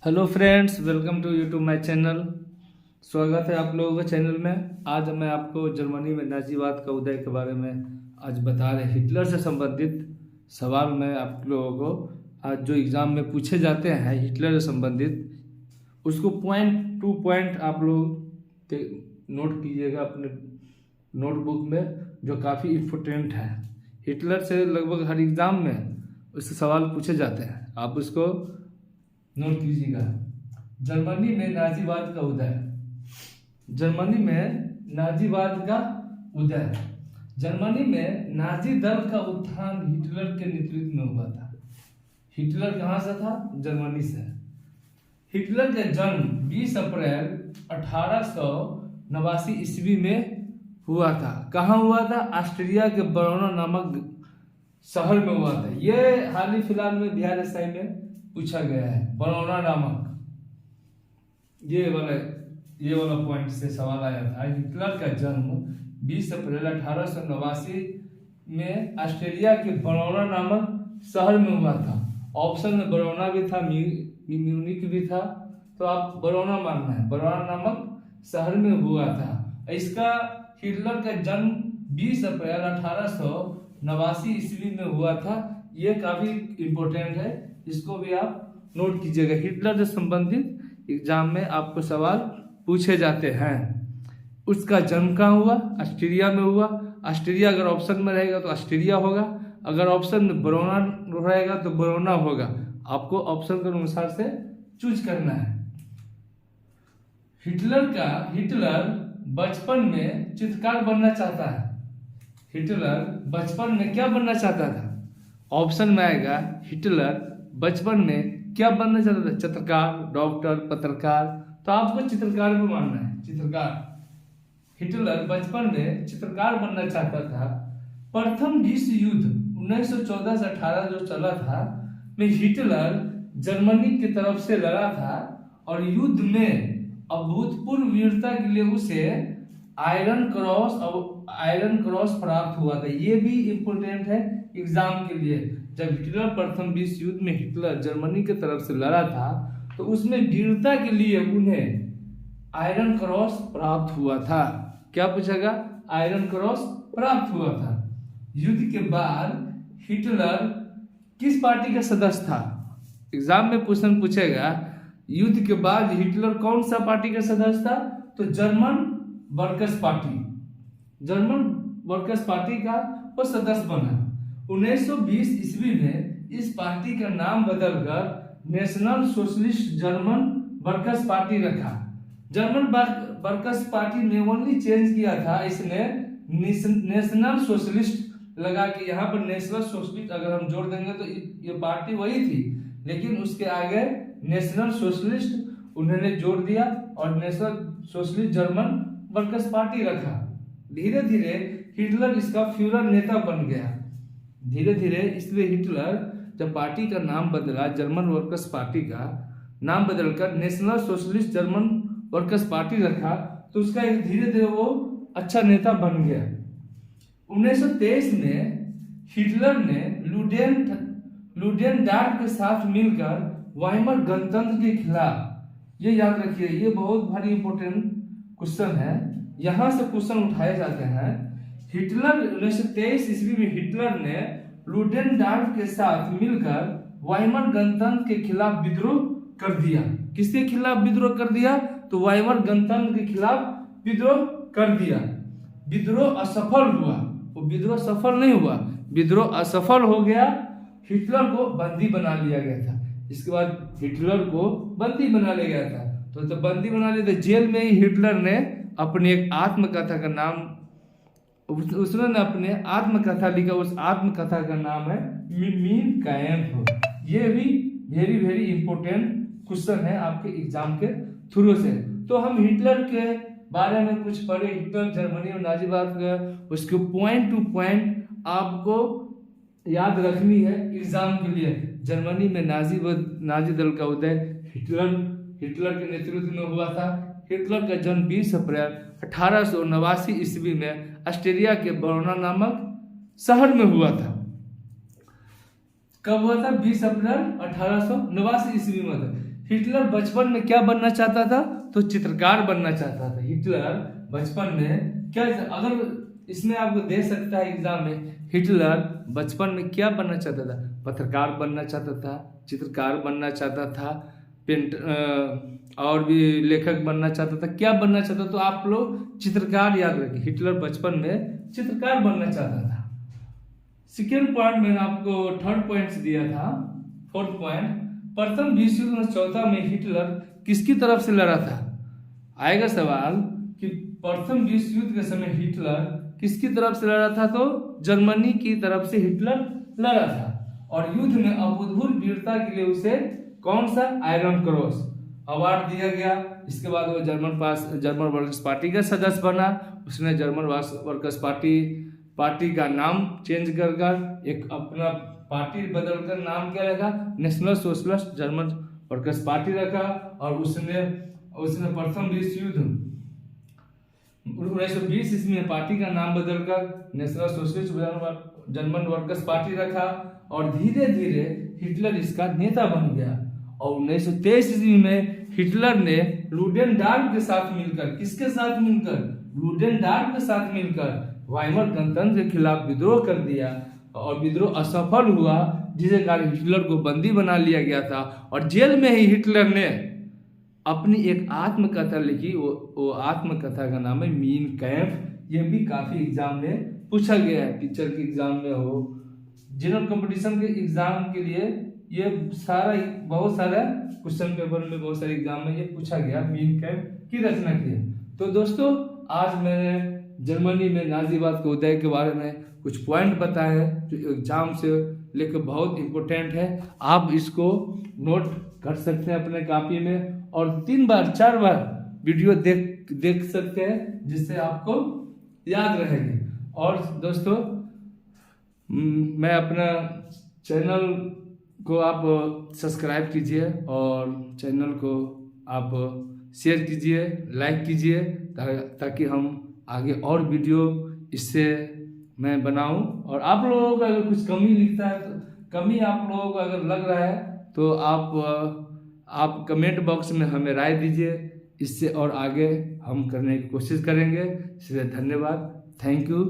Hello friends, welcome to YouTube my channel. स्वागत है आप लोगों के चैनल में। आज मैं आपको जर्मनी में नाजीवाद का उदय के बारे में आज बता रहे। हिटलर से संबंधित सवाल मैं आप लोगों को आज जो एग्ज़ाम में पूछे जाते हैं हिटलर से संबंधित, उसको पॉइंट टू पॉइंट आप लोग नोट कीजिएगा अपने नोटबुक में, जो काफ़ी इम्पोर्टेंट है। हिटलर से लगभग हर एग्ज़ाम में उससे सवाल पूछे जाते हैं, आप उसको नोट कीजिएगा। जर्मनी में नाजीवाद का उदय। जर्मनी में नाजीवाद का उदय। जर्मनी में नाजी दल का उत्थान हिटलर के नेतृत्व में हुआ था। हिटलर कहाँ से था? जर्मनी से। हिटलर का जन्म 20 अप्रैल 1889 ईस्वी में हुआ था। कहाँ हुआ था? ऑस्ट्रिया के बरोना नामक शहर में हुआ था। ये हाल ही फिलहाल में बिहार एसआई में पूछा गया है। बरौना नामक ये वाला पॉइंट से सवाल आया था। हिटलर का जन्म 20 अप्रैल 1889 में ऑस्ट्रेलिया के बरौना नामक शहर में हुआ था। ऑप्शन में बरौना भी था, म्यूनिक भी था, तो आप बरौना मानना है। बरौना नामक शहर में हुआ था। इसका हिटलर का जन्म 20 अप्रैल 1889 ईस्वी में हुआ था। ये काफी इम्पोर्टेंट है, इसको भी आप नोट कीजिएगा। हिटलर से संबंधित एग्जाम में आपको सवाल पूछे जाते हैं। उसका जन्म कहाँ हुआ? ऑस्ट्रिया में हुआ। ऑस्ट्रिया अगर ऑप्शन में रहेगा तो ऑस्ट्रिया होगा, अगर ऑप्शन में बरौना रहेगा तो बरौना होगा। आपको ऑप्शन के अनुसार से चूज करना है। हिटलर बचपन में चित्रकार बनना चाहता है। हिटलर बचपन में क्या बनना चाहता था? ऑप्शन में आएगा हिटलर बचपन में क्या बनना चाहता था? चित्रकार, डॉक्टर, पत्रकार। तो आपको चित्रकार में मानना है, चित्रकार। हिटलर बचपन में चित्रकार बनना चाहता था। प्रथम विश्व युद्ध 1914 से 18 जो चला था में हिटलर जर्मनी की तरफ से लड़ा था और युद्ध में अभूतपूर्व वीरता के लिए उसे आयरन क्रॉस प्राप्त हुआ था। ये भी इम्पोर्टेंट है एग्जाम के लिए। जब हिटलर प्रथम विश्व युद्ध में हिटलर जर्मनी की तरफ से लड़ा था तो उसमें वीरता के लिए उन्हें आयरन क्रॉस प्राप्त हुआ था। क्या पूछेगा? आयरन क्रॉस प्राप्त हुआ था। युद्ध के बाद हिटलर किस पार्टी का सदस्य था? एग्जाम में क्वेश्चन पूछेगा युद्ध के बाद हिटलर कौन सा पार्टी का सदस्य था? तो जर्मन वर्कर्स पार्टी का वो सदस्य बना। 1920 ईस्वी में इस पार्टी का नाम बदलकर national socialist German workers party रखा। जर्मन वर्कर्स पार्टी ने ओनली चेंज किया था, इसने नेशनल सोशलिस्ट लगा के यहाँ पर नेशनल सोशलिस्ट अगर हम जोड़ देंगे तो ये पार्टी वही थी, लेकिन उसके आगे नेशनल सोशलिस्ट उन्होंने जोड़ दिया और national socialist German workers party रखा। धीरे धीरे हिटलर इसका फ्यूरर नेता बन गया। धीरे धीरे इसलिए हिटलर जब पार्टी का नाम बदला, जर्मन वर्कर्स पार्टी का नाम बदलकर national socialist German workers party रखा, तो उसका एक धीरे धीरे वो अच्छा नेता बन गया। 1923 में हिटलर ने लुडेनडार्फ के साथ मिलकर वाइमर गणतंत्र के खिलाफ, ये याद रखिए, ये बहुत भारी इंपॉर्टेंट क्वेश्चन है, यहां से क्वेश्चन उठाए जाते हैं। हिटलर 1923 ईस्वी में हिटलर ने लुडेनडार्फ के साथ मिलकर वाइमर गणतंत्र के खिलाफ विद्रोह कर दिया। किसके खिलाफ विद्रोह कर दिया? तो वाइमर गणतंत्र के खिलाफ विद्रोह कर दिया। विद्रोह असफल हुआ। वो विद्रोह सफल नहीं हुआ, विद्रोह असफल हो गया। हिटलर को बंदी बना लिया गया था। इसके बाद हिटलर को बंदी बना लिया गया था। तो बंदी बना लिया था, जेल में ही हिटलर ने अपनी एक आत्मकथा का नाम, उसने अपने आत्मकथा लिखा। उस आत्मकथा का नाम है मीन कायम्फ। ये भी वेरी वेरी इंपॉर्टेंट क्वेश्चन है आपके एग्जाम के थ्रू से। तो हम हिटलर के बारे में कुछ पढ़े, हिटलर जर्मनी और नाजीवाद का, उसके पॉइंट टू पॉइंट आपको याद रखनी है एग्जाम के लिए। जर्मनी में नाजी दल का उदय हिटलर के नेतृत्व में हुआ था। हिटलर का जन्म 20 अप्रैल 1889 ईस्वी में ऑस्ट्रिया के बरौना नामक शहर में हुआ था। कब हुआ था? 20 अप्रैल 1889 ईस्वी में था। हिटलर बचपन में क्या बनना चाहता था? तो चित्रकार बनना चाहता था। हिटलर बचपन में क्या, अगर इसमें आपको दे सकता है एग्जाम में, हिटलर बचपन में क्या बनना चाहता था? पत्रकार बनना चाहता था, चित्रकार बनना चाहता था, और भी लेखक बनना चाहता था। क्या बनना चाहता? तो आप लोग चित्रकार याद रखिए। हिटलर बचपन में चित्रकार बनना चाहता था। सेकेंड पॉइंट मैंने आपको थर्ड पॉइंट दिया था। फोर्थ पॉइंट, प्रथम विश्व युद्ध 1914 में हिटलर किसकी तरफ से लड़ा था? आएगा सवाल कि प्रथम विश्व युद्ध के समय हिटलर किसकी तरफ से लड़ा था? तो जर्मनी की तरफ से हिटलर लड़ा था, और युद्ध में अभूतपूर्व वीरता के लिए उसे कौन सा आयरन क्रॉस अवार्ड दिया गया। इसके बाद वो जर्मन वर्कर्स पार्टी का सदस्य बना। उसने जर्मन वर्कर्स पार्टी का नाम चेंज कर एक अपना पार्टी बदलकर नाम क्या रखा? National socialist German workers party रखा। और उसने प्रथम विश्व युद्ध 1920 ईस्वी में पार्टी का नाम बदलकर national socialist German workers party रखा, और धीरे धीरे हिटलर इसका नेता बन गया। और 1923 ईस्वी में हिटलर ने लुडेनडॉर्फ के साथ मिलकर, किसके साथ मिलकर? लुडेनडॉर्फ के साथ मिलकर वाइमर गणतंत्र के खिलाफ विद्रोह कर दिया, और विद्रोह असफल हुआ, जिसके कारण हिटलर को बंदी बना लिया गया था। और जेल में ही हिटलर ने अपनी एक आत्मकथा लिखी। वो आत्मकथा का नाम है मीन कैम्प। ये भी काफी एग्जाम में पूछा गया है, टीचर के एग्जाम में हो, जनरल कंपटीशन के एग्जाम के लिए ये बहुत सारा क्वेश्चन पेपर में, बहुत सारे एग्जाम में ये पूछा गया, मीन कैम्प की रचना की है। तो दोस्तों, आज मैंने जर्मनी में नाजीवाद के उदय के बारे में कुछ पॉइंट बताए हैं जो एग्जाम से लेकर बहुत इंपॉर्टेंट है। आप इसको नोट कर सकते हैं अपने कॉपी में, और 3 बार 4 बार वीडियो देख सकते हैं, जिससे आपको याद रहेगी। और दोस्तों, मैं अपना चैनल को आप सब्सक्राइब कीजिए, और चैनल को आप शेयर कीजिए, लाइक कीजिए, ताकि हम आगे और वीडियो इससे मैं बनाऊं। और आप लोगों का अगर कुछ कमी लिखता है, तो कमी आप लोगों को अगर लग रहा है, तो आप कमेंट बॉक्स में हमें राय दीजिए। इससे और आगे हम करने की कोशिश करेंगे। इसलिए धन्यवाद, थैंक यू।